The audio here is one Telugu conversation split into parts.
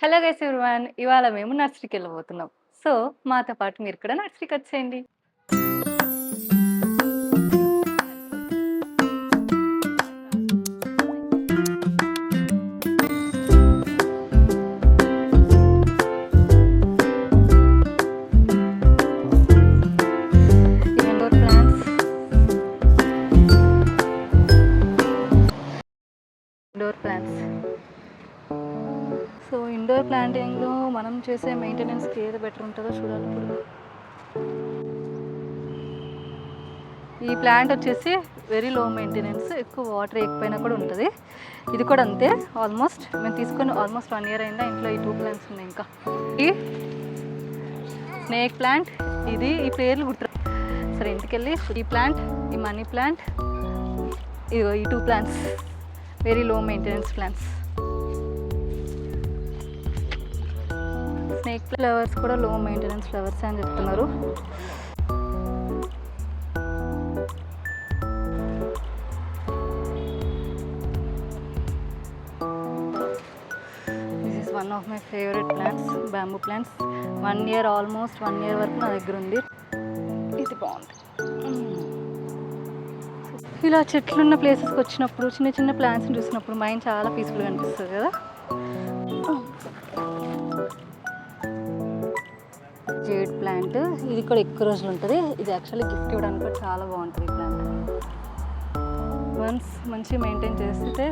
Hello guys everyone. ఇవాళ మేము నర్సరీకెళ్ళబోతున్నాం. సో, మాతో పాటు మీరు కూడా నర్సరీకొచ్చేయండి. Indoor plants, indoor plants. So, indoor ప్లాంటింగ్‌లో మనం చేసే మెయింటెనెన్స్‌కి ఏది బెటర్ ఉంటుందో చూడాలి ఇప్పుడు. ఈ ప్లాంట్ వచ్చేసి వెరీ లో మెయింటెనెన్స్, ఎక్కువ వాటర్ వేయకపోయినా కూడా ఉంటుంది. ఇది కూడా అంతే. ఆల్మోస్ట్ మేము తీసుకొని ఆల్మోస్ట్ 1 ఇయర్ అయిందా. ఇంట్లో ఈ 2 ప్లాంట్స్ ఉన్నాయి. ఇంకా ఈ స్నేక్ ప్లాంట్, ఇది ఈ పేర్లు గుర్తు. సరే ఇంటికెళ్ళి ఈ ప్లాంట్, ఈ మనీ ప్లాంట్, ఇదిగో ఈ 2 plants very low maintenance plants. Snake flowers కూడా లో మెయింటెనెన్స్ ఫ్లవర్స్ అని చెప్తున్నారు. This is one of my favourite plants, bamboo plants. 1 year, almost 1 year వరకు నా దగ్గర ఉంది. ఇది బాగుంది. ఇలా చెట్లున్న ప్లేసెస్కి వచ్చినప్పుడు, చిన్న చిన్న ప్లాంట్స్ని చూసినప్పుడు మైండ్ చాలా పీస్ఫుల్గా అనిపిస్తుంది కదా. జేడ్ ప్లాంట్, ఇది కూడా ఎక్కువ రోజులు ఉంటుంది. ఇది యాక్చువల్లీ గిఫ్ట్ ఇవ్వడానికి కూడా చాలా బాగుంటుంది ఈ ప్లాంట్. వన్స్ మంచిగా మెయింటైన్ చేస్తే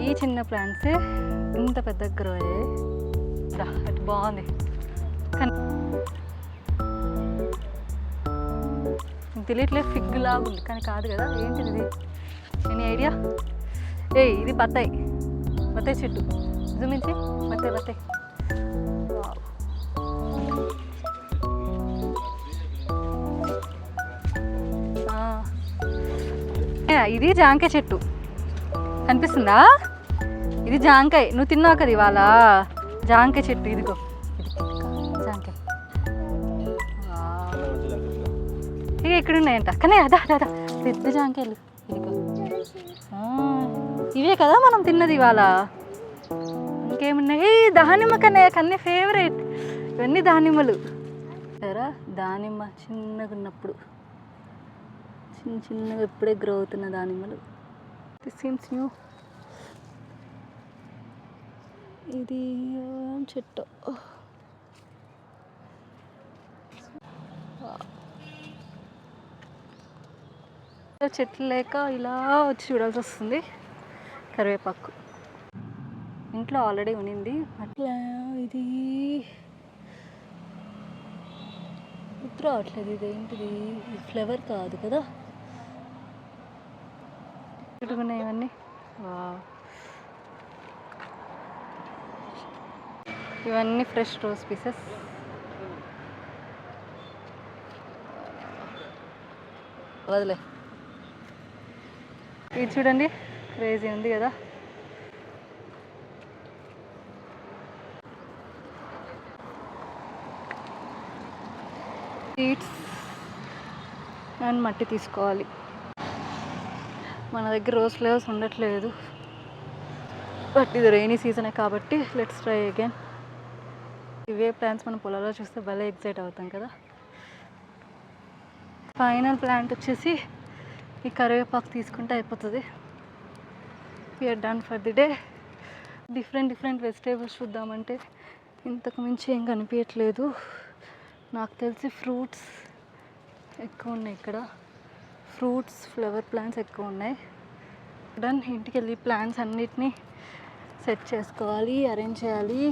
ఈ చిన్న ప్లాంట్సే ఇంత పెద్ద గ్రో అయ్యాయి. అది బాగుంది. కానీ తెలియట్లేదు, ఫిగ్ లాగా ఉంది కానీ కాదు కదా. ఏంటిది ఇది? Any idea? ఇది బత్తాయి, బత్తాయి చెట్టు. జూమించి బత్తాయి, బత్తాయి. ఇది జాంకాయ చెట్టు కనిపిస్తుందా? ఇది జాంకాయ. నువ్వు తిన్నావు కదా ఇవాళ. జాంకాయ చెట్టు ఇదిగో, ఇది జాంకాయ. ఇక ఇక్కడ ఉన్నాయంట కానీ అదా అదా పెద్ద జాంకాయలు. ఇదిగో ఇవే కదా మనం తిన్నది ఇవాళ. ఇంకేమున్నాయి? దానిమ్మ కన్నీ ఫేవరెట్. ఇవన్నీ దానిమ్మలు. సరే, దానిమ్మ చిన్నగా ఉన్నప్పుడు, చిన్నగా ఇప్పుడే గ్రో అవుతున్న దానిమ్మలు. This seems new. ఇది చెట్టు. చెట్లు లేక ఇలా వచ్చి చూడాల్సి వస్తుంది. కరివేపాకు ఇంట్లో ఆల్రెడీ ఉన్నింది. అట్లా ఇది గుర్తు రావట్లేదు. ఇది ఏంటిది? ఫ్లవర్ కాదు కదా. ఇటుకున్నాయి ఇవన్నీ. ఇవన్నీ ఫ్రెష్ రోజ్ పీసెస్. వదిలే. ఇది చూడండి, క్రేజీ ఉంది కదా. సీడ్స్ అండ్ మట్టి తీసుకోవాలి. మన దగ్గర రోజ్ ఫ్లవర్స్ ఉండట్లేదు, బట్ ఇది రైనీ సీజనే కాబట్టి లెట్స్ ట్రై అగైన్. ఇవే ప్లాంట్స్ మనం పొలాల్లో చూస్తే భలే ఎక్సైట్ అవుతాం కదా. ఫైనల్ ప్లాంట్ వచ్చేసి ఈ కరివేపాకు తీసుకుంటే అయిపోతుంది. We're done for the day. Different vegetables చూద్దామంటే ఇంతకు మించి ఏం కనిపించట్లేదు. నాకు తెలిసి ఫ్రూట్స్ ఎక్కువ ఉన్నాయి ఇక్కడ. ఫ్రూట్స్, ఫ్లవర్ ప్లాంట్స్ ఎక్కువ ఉన్నాయి. డన్. ఇంటికి వెళ్ళి ప్లాంట్స్ అన్నిటినీ సెట్ చేసుకోవాలి, అరేంజ్ చేయాలి.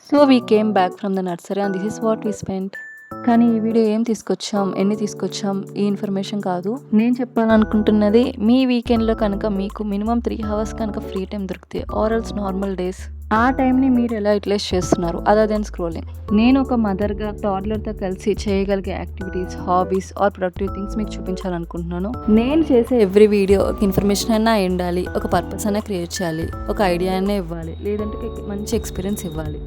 So we came back from the nursery and this is what we spent. కానీ ఈ వీడియో ఏం తీసుకొచ్చాం, ఎన్ని తీసుకొచ్చాం, ఈ ఇన్ఫర్మేషన్ కాదు. నేను చెప్పాలనుకుంటున్నది, మీ వీకెండ్లో కనుక మీకు మినిమం 3 hours కనుక ఫ్రీ టైం దొరికితే, ఆర్ ఎల్స్ నార్మల్ డేస్ ఆ టైంని మీరు ఎలా యూటిలైజ్ చేస్తున్నారు అదర్ దెన్ స్క్రోలింగ్? నేను ఒక మదర్గా టాడ్లర్తో కలిసి చేయగలిగే activities, hobbies or productive things మీకు చూపించాలనుకుంటున్నాను. నేను చేసే ఎవ్రీ వీడియో ఒక ఇన్ఫర్మేషన్ అయినా ఉండాలి, ఒక పర్పస్ అయినా క్రియేట్ చేయాలి, ఒక ఐడియా అయినా ఇవ్వాలి, లేదంటే మంచి ఎక్స్పీరియన్స్ ఇవ్వాలి.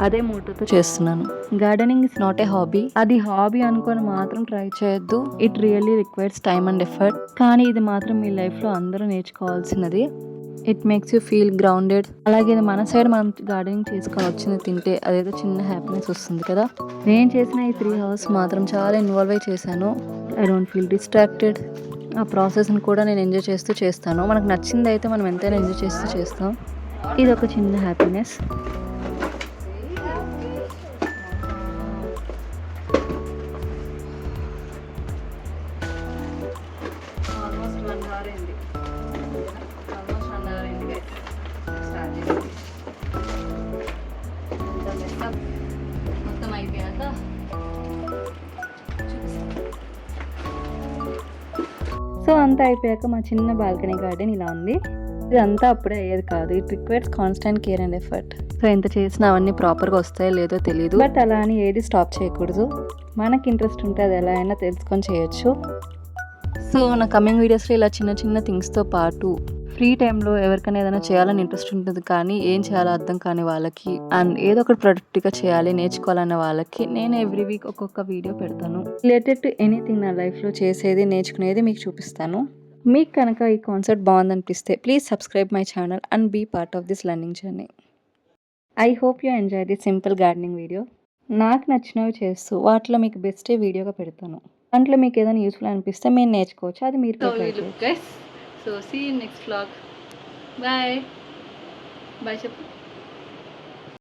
అదే మోటోతో చేస్తున్నాను. Gardening is not a hobby. అది హాబీ అనుకొని మాత్రం ట్రై చేయొద్దు. It really requires time and effort. కానీ ఇది మాత్రం మీ లైఫ్లో అందరూ నేర్చుకోవాల్సినది. It makes you feel grounded. అలాగే మన సైడ్ మనం గార్డెనింగ్ చేసుకొని వచ్చింది తింటే అదేదో చిన్న హ్యాపీనెస్ వస్తుంది కదా. నేను చేసిన ఈ 3 hours మాత్రం చాలా ఇన్వాల్వ్ అయి చేశాను. I don't feel distracted. ఆ ప్రాసెస్ని కూడా నేను ఎంజాయ్ చేస్తూ చేస్తాను. మనకు నచ్చింది అయితే మనం ఎంతైనా ఎంజాయ్ చేస్తూ చేస్తాం. ఇది ఒక చిన్న హ్యాపీనెస్. మొత్తం అయిపోయాక సో అంతా అయిపోయాక మా చిన్న బాల్కనీ గార్డెన్ ఇలా ఉంది. ఇదంతా అప్పుడే అయ్యేది కాదు. It requires constant care and effort. So ఎంత చేసినా అవన్నీ ప్రాపర్గా వస్తాయో లేదో తెలియదు. బట్ అలా అని ఏది స్టాప్ చేయకూడదు. మనకి ఇంట్రెస్ట్ ఉంటే అది ఎలా అయినా తెలుసుకొని చేయొచ్చు. సో నా కమింగ్ వీడియోస్లో ఇలా చిన్న చిన్న థింగ్స్తో పాటు ఫ్రీ టైంలో ఎవరికైనా ఏదైనా చేయాలని ఇంట్రెస్ట్ ఉంటుంది కానీ ఏం చేయాలో అర్థం కాని వాళ్ళకి అండ్ ఏదో ఒకటి ప్రొడక్టివ్గా చేయాలి నేర్చుకోవాలన్న వాళ్ళకి నేను ఎవ్రీ వీక్ ఒక్కొక్క వీడియో పెడతాను. రిలేటెడ్ టు ఎనీథింగ్ నా లైఫ్లో చేసేది నేర్చుకునేది మీకు చూపిస్తాను. మీకు కనుక ఈ కాన్సెప్ట్ బాగుందనిపిస్తే please subscribe my channel and be part of this learning journey. I hope you enjoy the simple gardening video. నాకు నచ్చినవి చేస్తూ వాటిలో మీకు బెస్టే వీడియోగా పెడతాను. దాంట్లో మీకు ఏదైనా యూస్ఫుల్ అనిపిస్తే మీరు నేర్చుకోవచ్చు. అది మీరు ట్రై చేయొచ్చు. So see in next vlog. Bye bye చెప్పు.